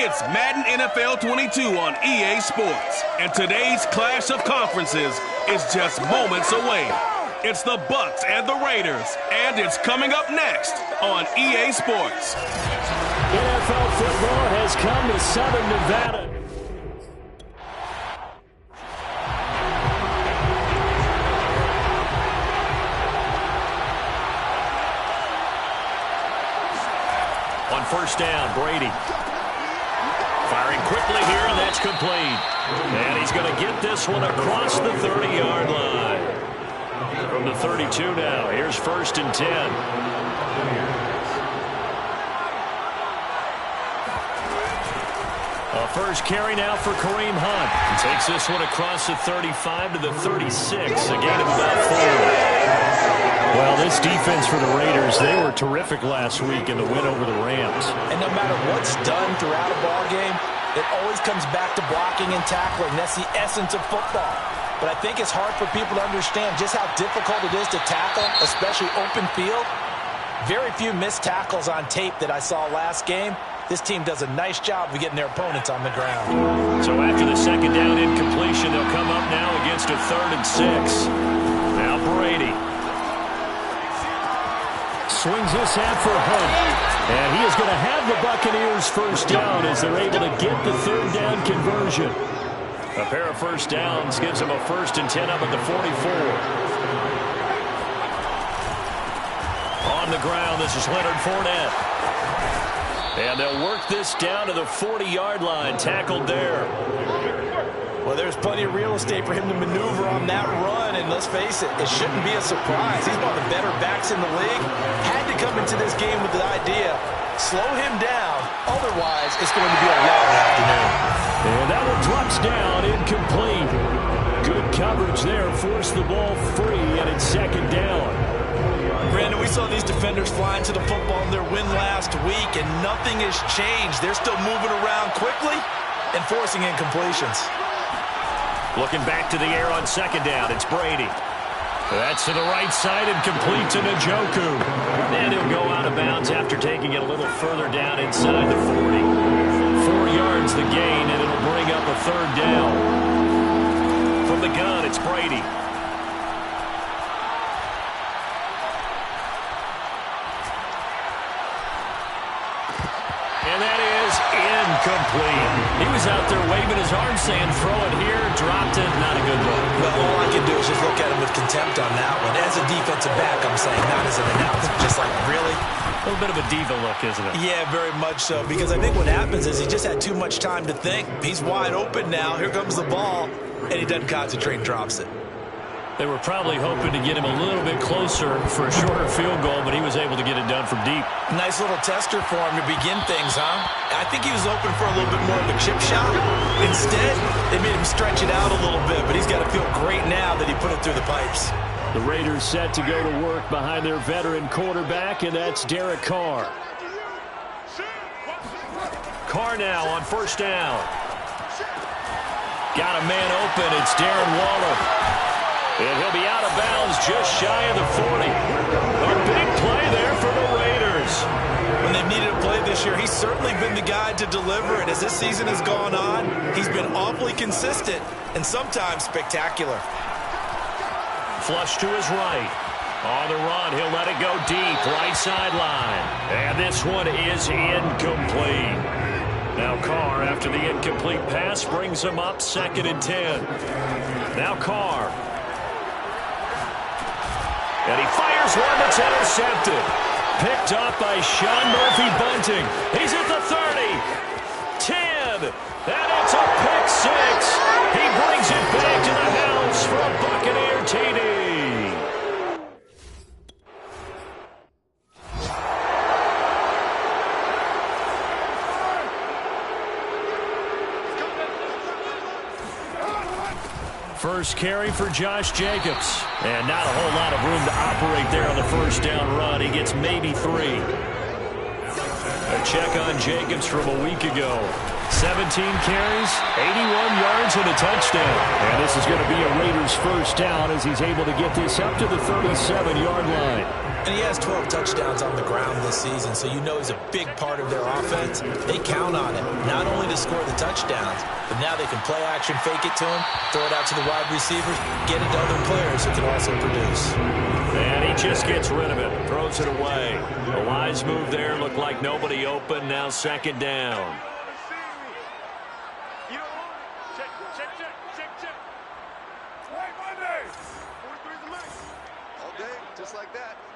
It's Madden NFL 22 on EA Sports, and today's clash of conferences is just moments away. It's the Bucs and the Raiders, and it's coming up next on EA Sports. NFL football has come to Southern Nevada. On first down, Brady. Firing quickly here, and that's complete. And he's going to get this one across the 30-yard line. From the 32 now, here's 1st and 10. A first carry now for Kareem Hunt. He takes this one across the 35 to the 36, a gain of about 4. Well, this defense for the Raiders, they were terrific last week in the win over the Rams. And no matter what's done throughout a ball game, it always comes back to blocking and tackling. That's the essence of football. But I think it's hard for people to understand just how difficult it is to tackle, especially open field. Very few missed tackles on tape that I saw last game. This team does a nice job of getting their opponents on the ground. So after the second down incompletion, they'll come up now against a 3rd and 6. Now Brady. Swings this out for Hunt. And he is going to have the Buccaneers first down as they're able to get the 3rd down conversion. A pair of first downs gives them a 1st and 10 up at the 44. On the ground, this is Leonard Fournette. And they'll work this down to the 40-yard line, tackled there. Well, there's plenty of real estate for him to maneuver on that run, and let's face it, it shouldn't be a surprise. He's one of the better backs in the league. Had to come into this game with the idea, slow him down, otherwise it's going to be a long afternoon. And that one drops down, incomplete. Good coverage there, forced the ball free, and it's 2nd down. Brandon, we saw these defenders flying to the football in their win last week, and nothing has changed. They're still moving around quickly and forcing incompletions. Looking back to the air on 2nd down, it's Brady. That's to the right side and complete to Njoku. And he'll go out of bounds after taking it a little further down inside the 40. 4 yards the gain, and it'll bring up a 3rd down. From the gun, it's Brady. And that is incomplete. He was out there waving his arm saying, throw it here, dropped it, not a good look. Well, all I can do is just look at him with contempt on that one. As a defensive back, I'm saying, not as an announcer. Just like, really? A little bit of a diva look, isn't it? Yeah, very much so. Because I think what happens is he just had too much time to think. He's wide open now. Here comes the ball. And he doesn't concentrate and drops it. They were probably hoping to get him a little bit closer for a shorter field goal, but he was able to get it done from deep. Nice little tester for him to begin things, huh? I think he was open for a little bit more of a chip shot. Instead, they made him stretch it out a little bit, but he's got to feel great now that he put it through the pipes. The Raiders set to go to work behind their veteran quarterback, and that's Derek Carr. Carr now on 1st down. Got a man open. It's Darren Waller. And he'll be out of bounds just shy of the 40. A big play there for the Raiders. When they've needed a play this year, he's certainly been the guy to deliver it. As this season has gone on, he's been awfully consistent and sometimes spectacular. Flush to his right. On the run, he'll let it go deep, right sideline. And this one is incomplete. Now Carr, after the incomplete pass, brings him up 2nd and 10. Now Carr. And he fires one that's intercepted. Picked up by Sean Murphy-Bunting. He's at the 30. 10. And it's a pick 6. He brings it back to the house for a Buccaneer TD. First carry for Josh Jacobs. And not a whole lot of room to operate there on the 1st down run. He gets maybe 3. A check on Jacobs from a week ago. 17 carries, 81 yards, and a touchdown. And this is going to be a Raiders first down as he's able to get this up to the 37-yard line. And he has 12 touchdowns on the ground this season, so you know he's a big part of their offense. They count on him, not only to score the touchdowns, but now they can play action, fake it to him, throw it out to the wide receivers, get it to other players who can also produce. And he just gets rid of it, throws it away. A wise move there, looked like nobody open, now second down.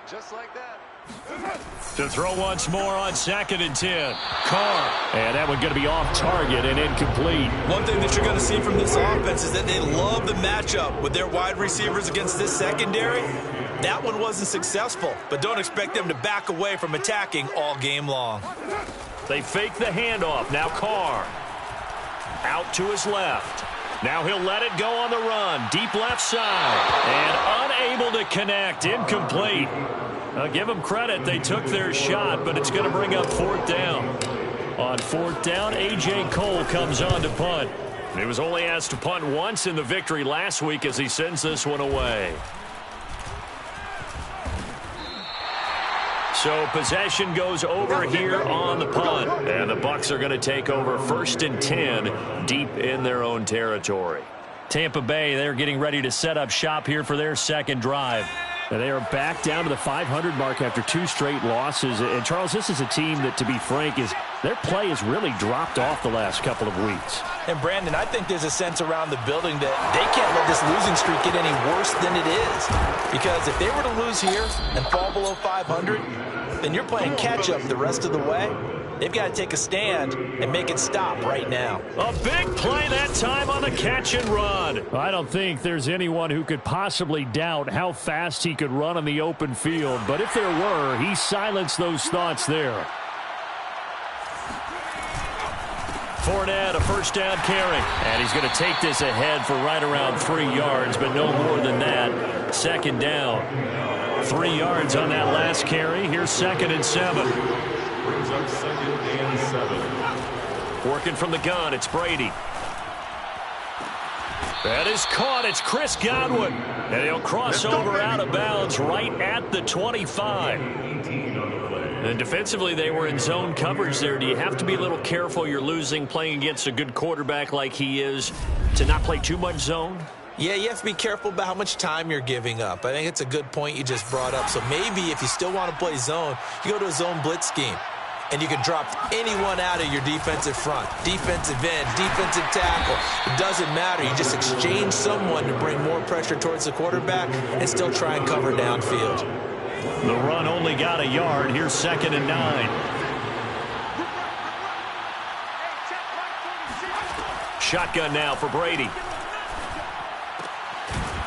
Just like that. To throw once more on 2nd and 10. Carr. And that one going to be off target and incomplete. One thing that you're going to see from this offense is that they love the matchup with their wide receivers against this secondary. That one wasn't successful, but don't expect them to back away from attacking all game long. They fake the handoff. Now Carr. Out to his left. Now he'll let it go on the run. Deep left side. And unable to connect. Incomplete. Give them credit. They took their shot, but it's going to bring up 4th down. On 4th down, A.J. Cole comes on to punt. He was only asked to punt once in the victory last week as he sends this one away. So possession goes over here on the punt. And the Bucs are going to take over 1st and 10 deep in their own territory. Tampa Bay, they're getting ready to set up shop here for their second drive. And they are back down to the 500 mark after 2 straight losses. And, Charles, this is a team that, to be frank, their play has really dropped off the last couple of weeks. And, Brandon, I think there's a sense around the building that they can't let this losing streak get any worse than it is. Because if they were to lose here and fall below 500, then you're playing catch-up the rest of the way. They've got to take a stand and make it stop right now. A big play that time on the catch and run. I don't think there's anyone who could possibly doubt how fast he could run on the open field. But if there were, he silenced those thoughts there. Fournette, a first down carry. And he's going to take this ahead for right around 3 yards, but no more than that. Second down. 3 yards on that last carry. Here's 2nd and 7. Brings up 2nd and 7. Working from the gun, it's Brady. That is caught. It's Chris Godwin. And he'll cross over out of bounds right at the 25. And defensively, they were in zone coverage there. Do you have to be a little careful? You're losing, playing against a good quarterback like he is, to not play too much zone? Yeah, you have to be careful about how much time you're giving up. I think it's a good point you just brought up. So maybe if you still want to play zone, you go to a zone blitz scheme. And you can drop anyone out of your defensive front. Defensive end, defensive tackle. It doesn't matter. You just exchange someone to bring more pressure towards the quarterback and still try and cover downfield. The run only got a yard. Here's 2nd and 9. Shotgun now for Brady.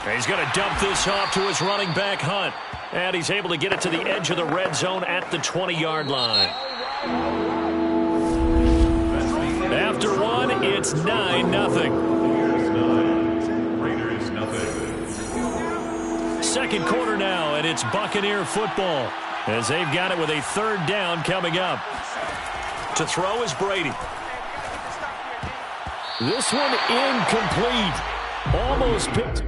And he's going to dump this off to his running back, Hunt. And he's able to get it to the edge of the red zone at the 20-yard line. After one, it's 9-0. Raiders nothing. Second quarter now, and it's Buccaneer football as they've got it with a 3rd down coming up. To throw is Brady. This one incomplete. Almost picked.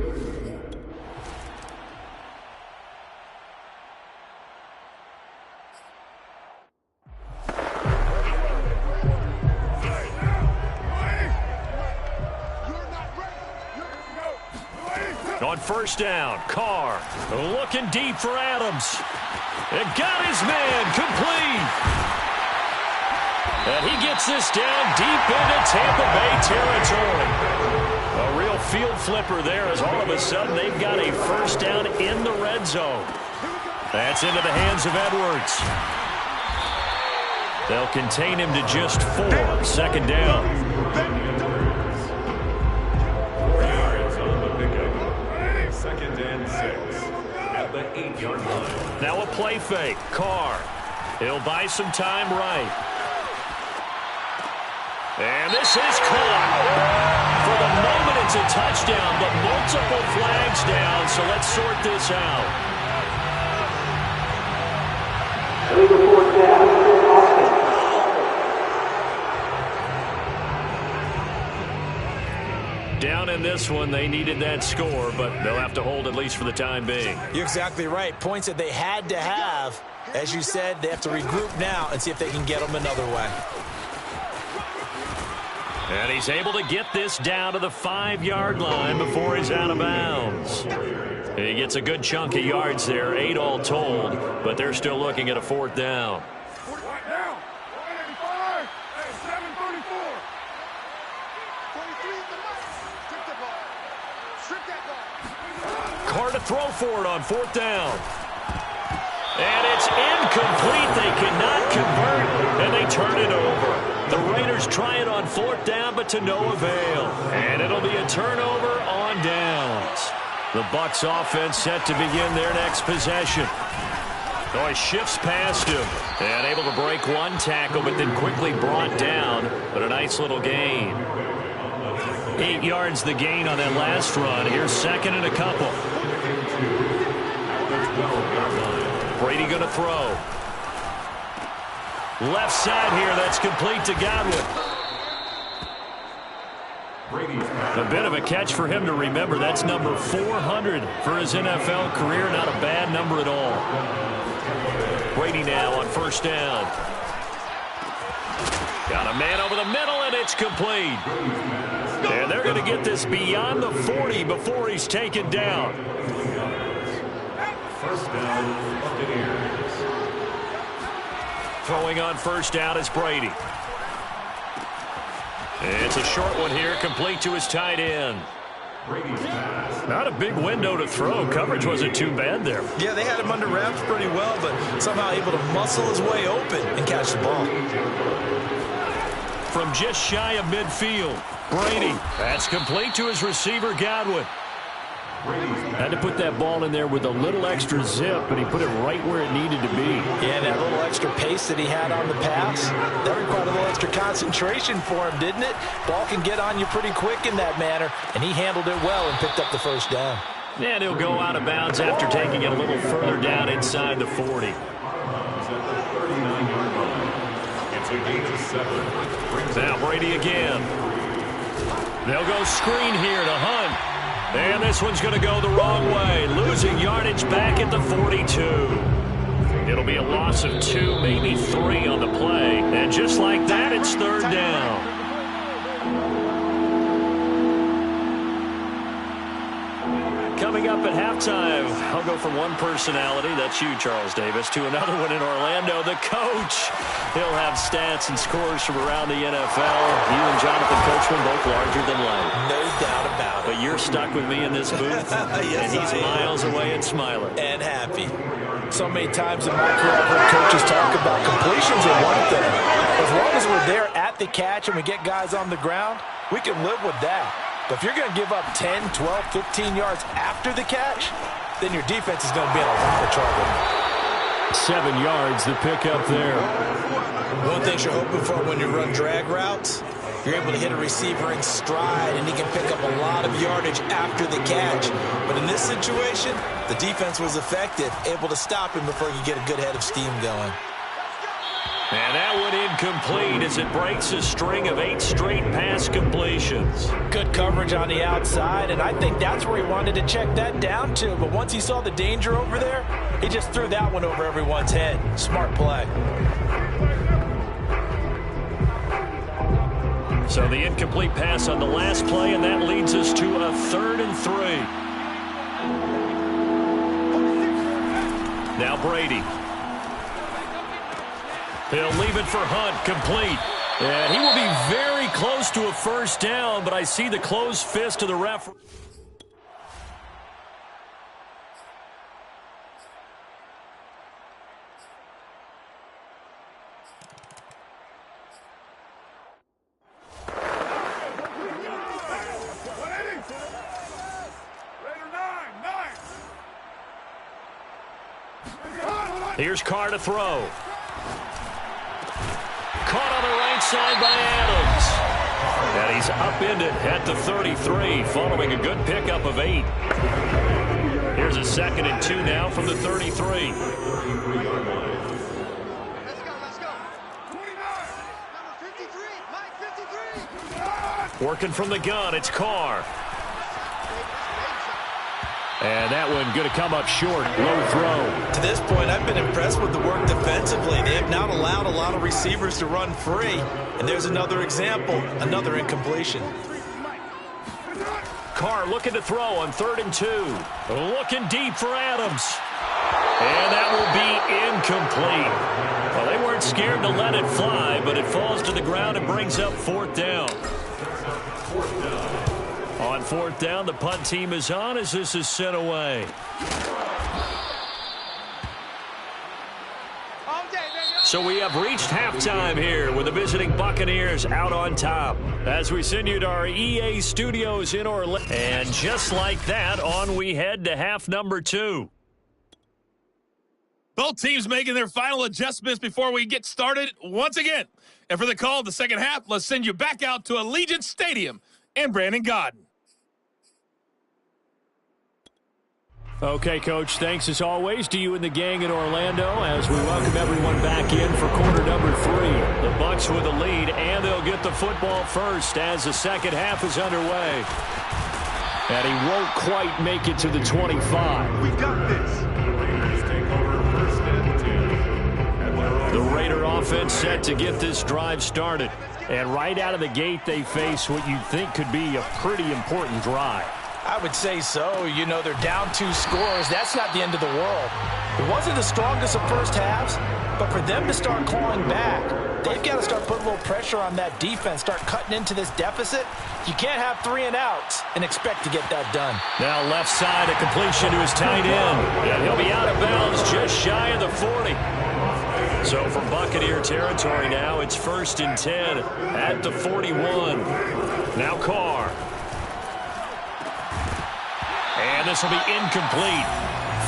On 1st down, Carr looking deep for Adams. It got his man complete. And he gets this down deep into Tampa Bay territory. A real field flipper there as all of a sudden they've got a 1st down in the red zone. That's into the hands of Edwards. They'll contain him to just 4. 2nd down. At the 8-yard line. Now a play fake. Carr. He'll buy some time right. And this is caught. For the moment, it's a touchdown, but multiple flags down, so let's sort this out. Down in this one, they needed that score, but they'll have to hold at least for the time being. You're exactly right. Points that they had to have. As you said, they have to regroup now and see if they can get them another way. And he's able to get this down to the 5-yard line before he's out of bounds. He gets a good chunk of yards there, 8 all told, but they're still looking at a 4th down. Carr to throw for it on 4th down. And it's incomplete. They cannot convert, and they turn it over. The Raiders try it on 4th down, but to no avail. And it'll be a turnover on downs. The Bucs offense set to begin their next possession. Oh, he shifts past him. And able to break one tackle, but then quickly brought down. But a nice little gain. 8 yards the gain on that last run. Here's 2nd and a couple. Brady going to throw. Left side here. That's complete to Godwin. A bit of a catch for him to remember. That's number 400 for his NFL career. Not a bad number at all. Brady now on 1st down. Got a man over the middle, and it's complete. And they're going to get this beyond the 40 before he's taken down. 1st down, Buccaneers. Throwing on 1st down is Brady. It's a short one here, complete to his tight end. Not a big window to throw. Coverage wasn't too bad there. Yeah, they had him under wraps pretty well, but somehow able to muscle his way open and catch the ball. From just shy of midfield, Brady. That's complete to his receiver, Godwin. Had to put that ball in there with a little extra zip, but he put it right where it needed to be. Yeah, that little extra pace that he had on the pass, that required a little extra concentration for him, didn't it? Ball can get on you pretty quick in that manner, and he handled it well and picked up the 1st down. And he'll go out of bounds after taking it a little further down inside the 40. It's a gain of 7. Now Brady again. They'll go screen here to Hunt. And this one's going to go the wrong way. Losing yardage back at the 42. It'll be a loss of 2, maybe 3 on the play. And just like that, it's 3rd down. Coming up at halftime, I'll go from one personality, that's you, Charles Davis, to another one in Orlando, the coach. He'll have stats and scores from around the NFL. You and Jonathan Coachman both larger than life. No doubt about it. But you're stuck with me in this booth, yes, and he's miles away and smiling. And happy. So many times in my career, I've heard coaches talk about completions are one thing. As long as we're there at the catch and we get guys on the ground, we can live with that. But if you're going to give up 10, 12, 15 yards after the catch, then your defense is going to be in a lot of trouble. 7 yards, the pickup there. One thing you're hoping for when you run drag routes, you're able to hit a receiver in stride, and he can pick up a lot of yardage after the catch. But in this situation, the defense was effective, able to stop him before he could get a good head of steam going. And that one incomplete as it breaks a string of 8 straight pass completions. Good coverage on the outside, and I think that's where he wanted to check that down to. But once he saw the danger over there, he just threw that one over everyone's head. Smart play. So the incomplete pass on the last play, and that leads us to a 3rd and 3. Now Brady. He'll leave it for Hunt, complete. And he will be very close to a 1st down, but I see the closed fist of the referee. Here's Carr to throw. Caught on the right side by Adams. And he's upended at the 33, following a good pickup of 8. Here's a 2nd and 2 now from the 33. Let's go. 29. Number 53. Mike 53. Working from the gun, it's Carr. And that one going to come up short. Low throw. To this point, I've been impressed with the work defensively. They have not allowed a lot of receivers to run free. And there's another example, another incompletion. Carr looking to throw on 3rd and 2. Looking deep for Adams. And that will be incomplete. Well, they weren't scared to let it fly, but it falls to the ground and brings up 4th down. On 4th down, the punt team is on as this is sent away. So we have reached halftime here with the visiting Buccaneers out on top as we send you to our EA studios in Orlando. And just like that, on we head to half number 2. Both teams making their final adjustments before we get started once again. And for the call of the second half, let's send you back out to Allegiant Stadium and Brandon Godden. Okay, Coach, thanks as always to you and the gang in Orlando as we welcome everyone back in for quarter number 3. The Bucs with the lead, and they'll get the football first as the second half is underway. And he won't quite make it to the 25. We got this. The Raiders take over 1st and 10. The Raider offense set to get this drive started. And right out of the gate, they face what you'd think could be a pretty important drive. I would say so. You know, they're down 2 scores. That's not the end of the world. It wasn't the strongest of first halves, but for them to start clawing back, they've got to start putting a little pressure on that defense, start cutting into this deficit. You can't have 3 and outs and expect to get that done. Now left side, a completion to his tight end. And he'll be out of bounds just shy of the 40. So from Buccaneer territory now, it's 1st and 10 at the 41. Now Carr. And this will be incomplete.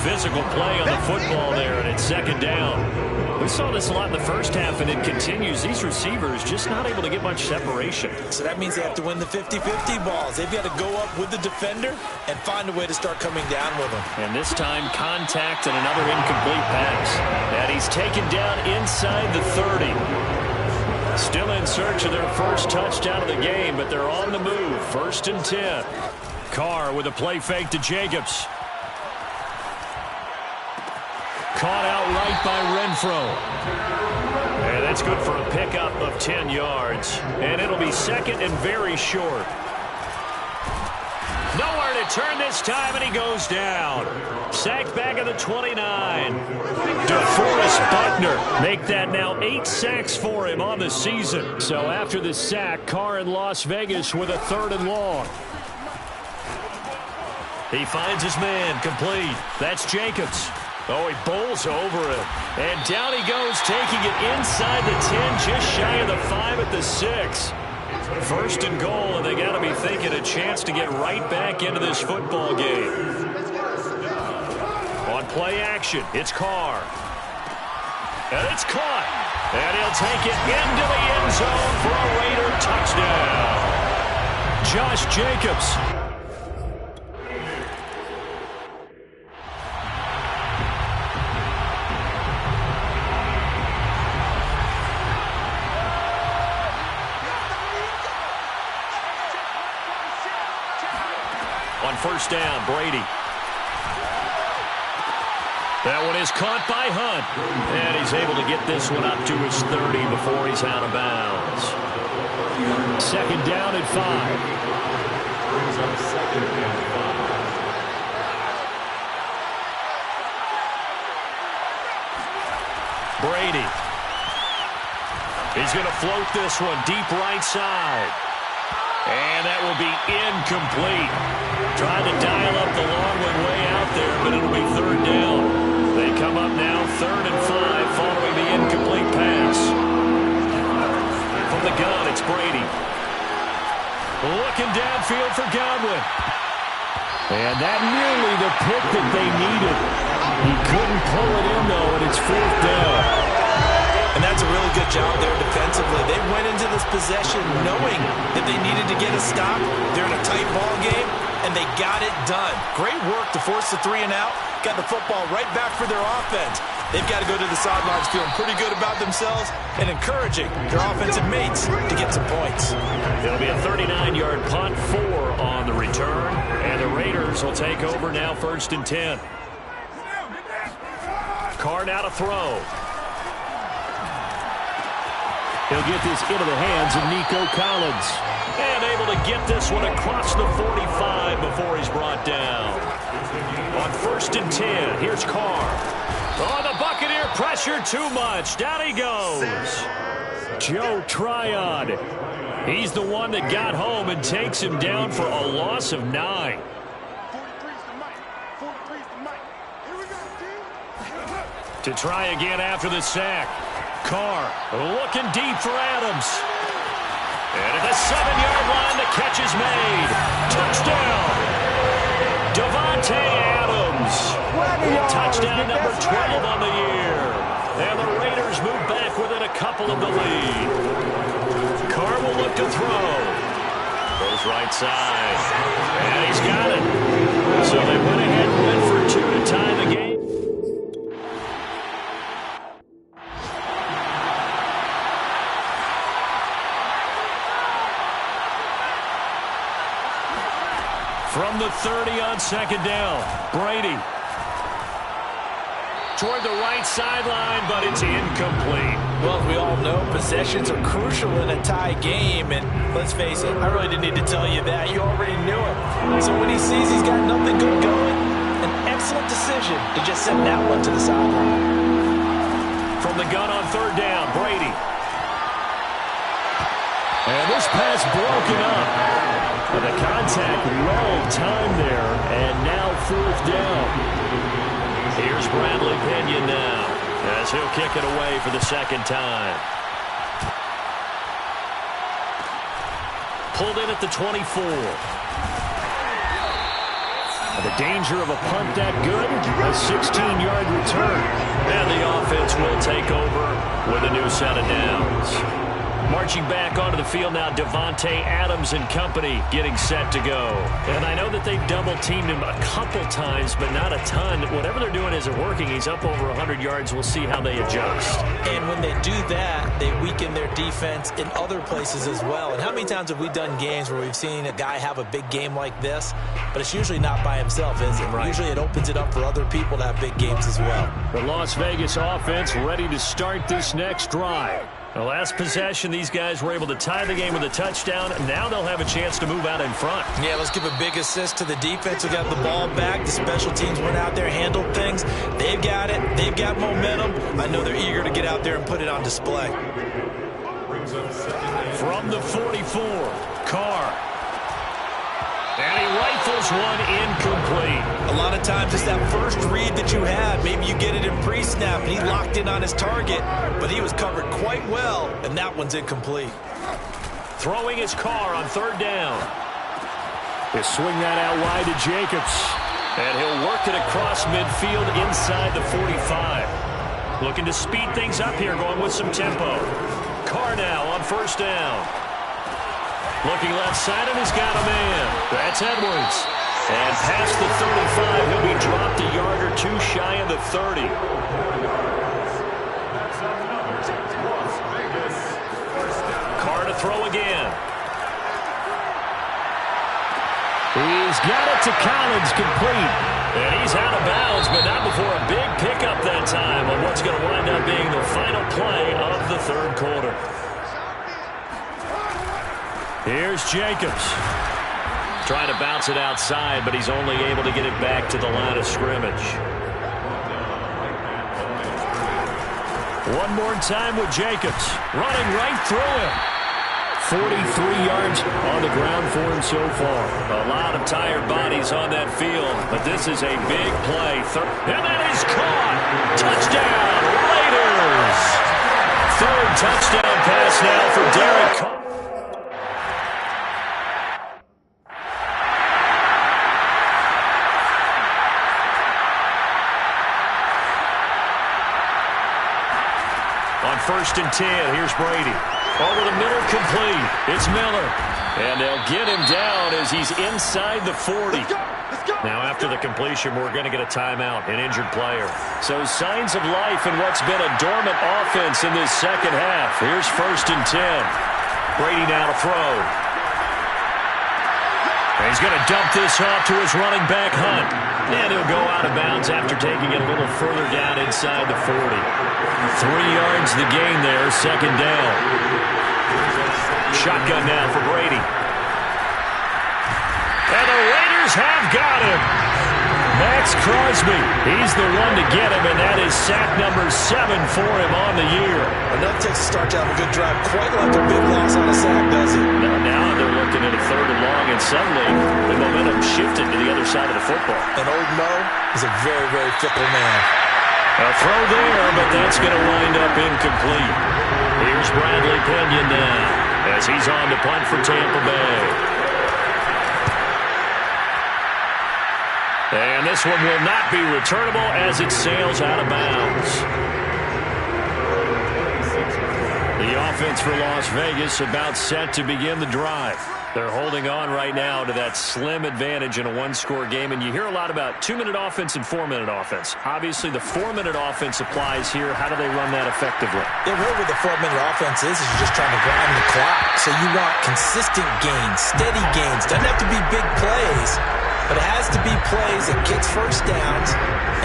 Physical play on the football there, and it's 2nd down. We saw this a lot in the first half, and it continues. These receivers just not able to get much separation. So that means they have to win the 50-50 balls. They've got to go up with the defender and find a way to start coming down with them. And this time, contact and another incomplete pass. And he's taken down inside the 30. Still in search of their first touchdown of the game, but they're on the move. 1st and 10. Carr with a play fake to Jacobs. Caught out right by Renfro. And that's good for a pickup of 10 yards. And it'll be 2nd and very short. Nowhere to turn this time, and he goes down. Sacked back at the 29. DeForest Buckner make that now 8 sacks for him on the season. So after the sack, Carr in Las Vegas with a 3rd and long. He finds his man, complete. That's Jacobs. Oh, he bowls over it. And down he goes, taking it inside the 10, just shy of the 5 at the 6. 1st and goal, and they got to be thinking a chance to get right back into this football game. On play action, it's Carr. And it's caught. And he'll take it into the end zone for a Raider touchdown. Josh Jacobs. On 1st down, Brady. That one is caught by Hunt. And he's able to get this one up to his 30 before he's out of bounds. 2nd down and 5. Brings up 2nd and 5. Brady. He's going to float this one deep right side. And that will be incomplete. Trying to dial up the long one way out there, but it'll be 3rd down. They come up now 3rd and 5 following the incomplete pass. From the gun, it's Brady. Looking downfield for Godwin. And that nearly the pick that they needed. He couldn't pull it in, though, and it's 4th down. And that's a really good job there defensively. They went into this possession knowing that they needed to get a stop. They're in a tight ball game, and they got it done. Great work to force the 3 and out. Got the football right back for their offense. they've got to go to the sidelines feeling pretty good about themselves and encouraging their offensive mates to get some points. It'll be a 39-yard punt, 4 on the return, and the Raiders will take over now, 1st and 10. Carr now to throw. He'll get this into the hands of Nico Collins. And able to get this one across the 45 before he's brought down. On 1st and 10, here's Carr. Oh, the Buccaneer pressure too much. Down he goes. Joe Tryon. He's the one that got home and takes him down for a loss of 9. To try again after the sack. Carr looking deep for Adams. And at the 7-yard line, the catch is made. Touchdown. Davante Adams. Touchdown number 12 on the year. And the Raiders move back within a couple of the lead. Carr will look to throw. Goes right side. And he's got it. So they went ahead and went for 2 to tie the game. From the 30 on 2nd down, Brady. Toward the right sideline, but it's incomplete. Well, as we all know, possessions are crucial in a tie game, and let's face it, I really didn't need to tell you that. You already knew it. So when he sees he's got nothing good going, an excellent decision to just send that one to the sideline. From the gun on 3rd down, Brady. And this pass broken up. But the contact well timed there, and now 4th down. Here's Bradley Pinion now, as he'll kick it away for the 2nd time. Pulled in at the 24. The danger of a punt that good, a 16-yard return. And the offense will take over with a new set of downs. Marching back onto the field now, Davante Adams and company getting set to go. And I know that they've double-teamed him a couple times, but not a ton. Whatever they're doing isn't working. He's up over 100 yards. We'll see how they adjust. And when they do that, they weaken their defense in other places as well. And how many times have we done games where we've seen a guy have a big game like this, but it's usually not by himself, is it? Right. Usually it opens it up for other people to have big games as well. The Las Vegas offense ready to start this next drive. The last possession, these guys were able to tie the game with a touchdown. Now they'll have a chance to move out in front. Yeah, let's give a big assist to the defense who got the ball back. The special teams went out there, handled things. They've got it. They've got momentum. I know they're eager to get out there and put it on display. From the 44, Carr. And he rifles one incomplete. A lot of times it's that first read that you had. Maybe you get it in pre-snap, and he locked in on his target, but he was covered quite well, and that one's incomplete. Throwing his Carr on 3rd down. They swing that out wide to Jacobs. And he'll work it across midfield inside the 45. Looking to speed things up here, going with some tempo. Carr now on 1st down. Looking left side, and he's got a man. That's Edwards. And past the 35, he'll be dropped a yard or 2 shy of the 30. Carr to throw again. He's got it to Collins, complete. And he's out of bounds, but not before a big pickup that time on what's going to wind up being the final play of the 3rd quarter. Here's Jacobs. Trying to bounce it outside, but he's only able to get it back to the line of scrimmage. One more time with Jacobs. Running right through him. 43 yards on the ground for him so far. A lot of tired bodies on that field, but this is a big play. And that is caught. Touchdown, Raiders. 3rd touchdown pass now for Derek Carr. On 1st and 10, here's Brady. Over the middle, complete. It's Miller. And they'll get him down as he's inside the 40. Now after the completion, we're going to get a timeout, an injured player. So signs of life in what's been a dormant offense in this second half. Here's 1st and 10. Brady now to throw. And he's going to dump this off to his running back, Hunt. And he'll go out of bounds after taking it a little further down inside the 40. 3 yards the gain there, 2nd down. Shotgun now for Brady. And the Raiders have got him. Max Crosby. He's the one to get him, and that is sack number 7 for him on the year. Enough takes to start to have a good drive. Quite like a big loss on a sack, does it? Now they're looking at a 3rd and long, and suddenly the momentum shifted to the other side of the football. And old Mo is a very, very fickle man. A throw there, but that's going to wind up incomplete. Here's Bradley Pinion now as he's on to punt for Tampa Bay. And this one will not be returnable as it sails out of bounds. The offense for Las Vegas about set to begin the drive. They're holding on right now to that slim advantage in a 1-score game, and you hear a lot about 2-minute offense and 4-minute offense. Obviously, the 4-minute offense applies here. How do they run that effectively? Yeah, really what the 4-minute offense is you're just trying to grind the clock. So you want consistent gains, steady gains. Doesn't have to be big plays, but it has to be plays that gets first downs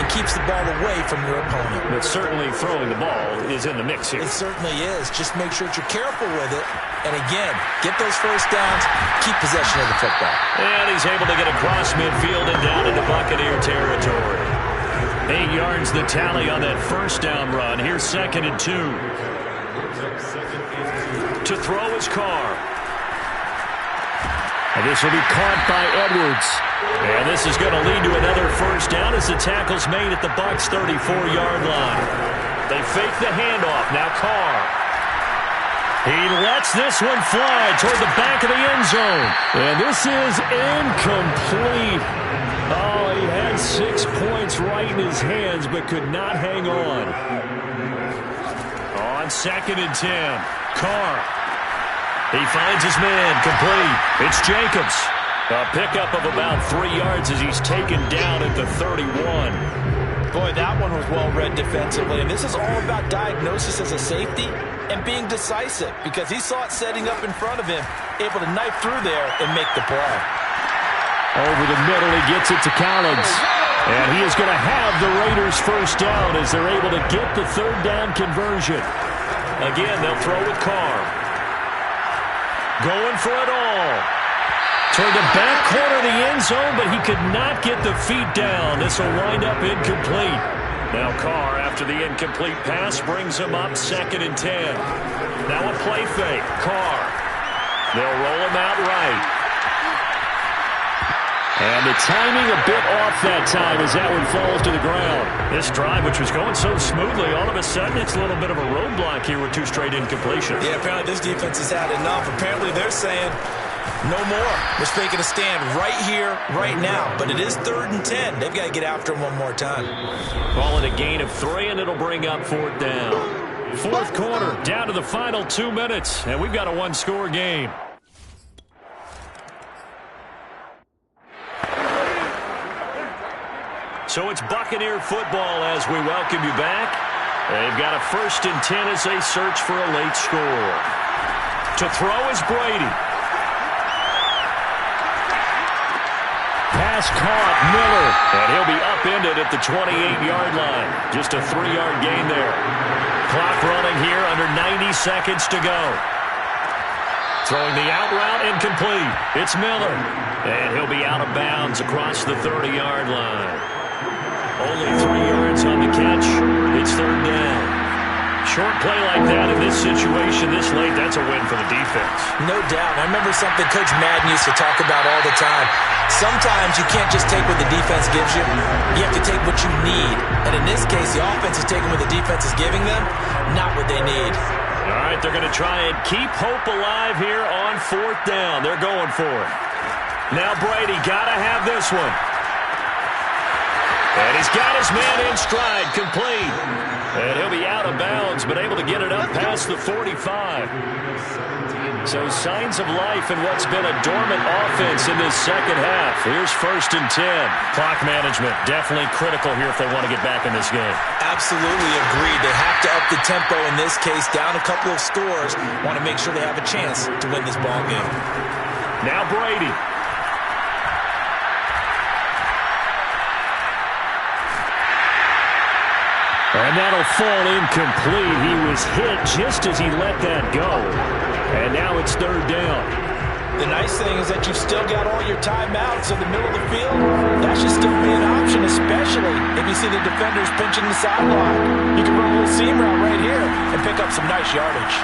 and keeps the ball away from your opponent. But certainly throwing the ball is in the mix here. It certainly is. Just make sure that you're careful with it. And again, get those first downs, keep possession of the football. And he's able to get across midfield and down into Buccaneer territory. 8 yards the tally on that first down run. Here's 2nd and 2. To throw his Carr. And this will be caught by Edwards. And this is going to lead to another first down as the tackle's made at the Bucs' 34-yard line. They fake the handoff. Now Carr. He lets this one fly toward the back of the end zone. And this is incomplete. Oh, he had 6 points right in his hands but could not hang on. On 2nd and 10. Carr. He finds his man, complete. It's Jacobs. A pickup of about 3 yards as he's taken down at the 31. Boy, that one was well-read defensively. And this is all about diagnosis as a safety and being decisive because he saw it setting up in front of him, able to knife through there and make the play. Over the middle, he gets it to Collins. And he is going to have the Raiders first down as they're able to get the 3rd down conversion. Again, they'll throw with Carr. Going for it all. Toward the back corner of the end zone, but he could not get the feet down. This will wind up incomplete. Now Carr, after the incomplete pass, brings him up 2nd and 10. Now a play fake. Carr. They'll roll him out right. And the timing a bit off that time as that one falls to the ground. This drive, which was going so smoothly, all of a sudden it's a little bit of a roadblock here with 2 straight incompletions. Yeah, apparently this defense has had enough. Apparently they're saying no more. We're making a stand right here, right now. But it is 3rd and 10. They've got to get after him one more time. Call it a gain of 3, and it'll bring up 4th down. 4th quarter, down to the final 2 minutes, and we've got a 1-score game. So it's Buccaneer football as we welcome you back. They've got a 1st and 10 as they search for a late score. To throw is Brady. Pass caught, Miller. And he'll be upended at the 28-yard line. Just a 3-yard gain there. Clock running here under 90 seconds to go. Throwing the out route incomplete. It's Miller. And he'll be out of bounds across the 30-yard line. Only 3 yards on the catch. It's 3rd down. Short play like that in this situation this late, that's a win for the defense. No doubt. I remember something Coach Madden used to talk about all the time. Sometimes you can't just take what the defense gives you. You have to take what you need. And in this case, the offense is taking what the defense is giving them, not what they need. All right, they're going to try and keep hope alive here on 4th down. They're going for it. Now Brady got to have this one. And he's got his man in stride, complete. And he'll be out of bounds, but able to get it up past the 45. So signs of life in what's been a dormant offense in this second half. Here's 1st and 10. Clock management definitely critical here if they want to get back in this game. Absolutely agreed. They have to up the tempo in this case, down a couple of scores. Want to make sure they have a chance to win this ball game. Now Brady. And that'll fall incomplete. He was hit just as he let that go. And now it's 3rd down. The nice thing is that you've still got all your timeouts in the middle of the field. That should still be an option, especially if you see the defenders pinching the sideline. You can run a little seam route right here and pick up some nice yardage.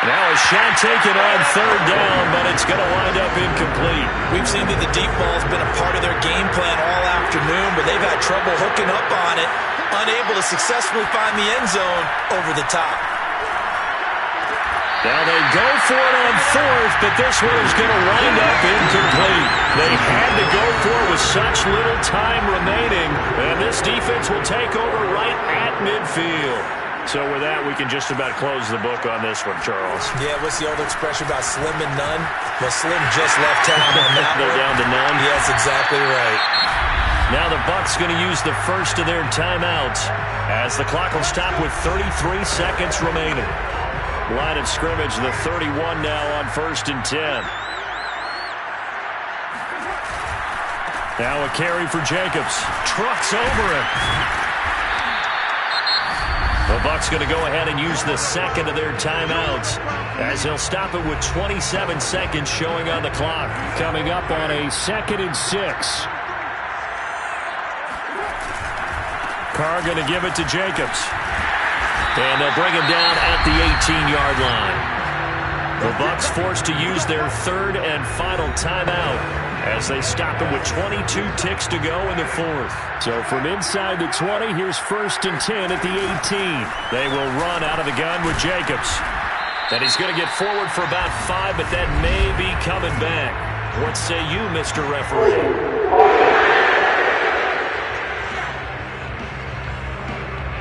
Now a shot taken on 3rd down, but it's going to wind up incomplete. We've seen that the deep ball has been a part of their game plan all afternoon, but they've had trouble hooking up on it, unable to successfully find the end zone over the top. Now they go for it on 4th, but this one is going to wind up incomplete. They had to go for it with such little time remaining, and this defense will take over right at midfield. So with that, we can just about close the book on this one, Charles. Yeah, what's the old expression about slim and none? Well, Slim just left town on that They're one. down to none. Yes, exactly right. Now the Bucs going to use the first of their timeouts as the clock will stop with 33 seconds remaining. Line of scrimmage, the 31 now on 1st and 10. Now a carry for Jacobs. Trucks over him. The Bucs going to go ahead and use the second of their timeouts as they'll stop it with 27 seconds showing on the clock. Coming up on a 2nd and 6. Carr going to give it to Jacobs. And they'll bring him down at the 18-yard line. The Bucs forced to use their 3rd and final timeout as they stop it with 22 ticks to go in the 4th. So from inside the 20, here's 1st and 10 at the 18. They will run out of the gun with Jacobs. And he's going to get forward for about 5, but that may be coming back. What say you, Mr. Referee?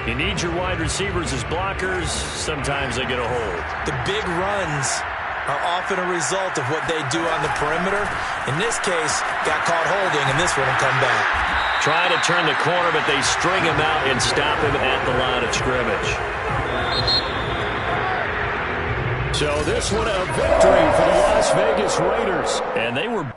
You need your wide receivers as blockers. Sometimes they get a hold. The big runs are often a result of what they do on the perimeter. In this case, got caught holding, and this one will come back. Try to turn the corner, but they string him out and stop him at the line of scrimmage. So this one a victory for the Las Vegas Raiders. And they were...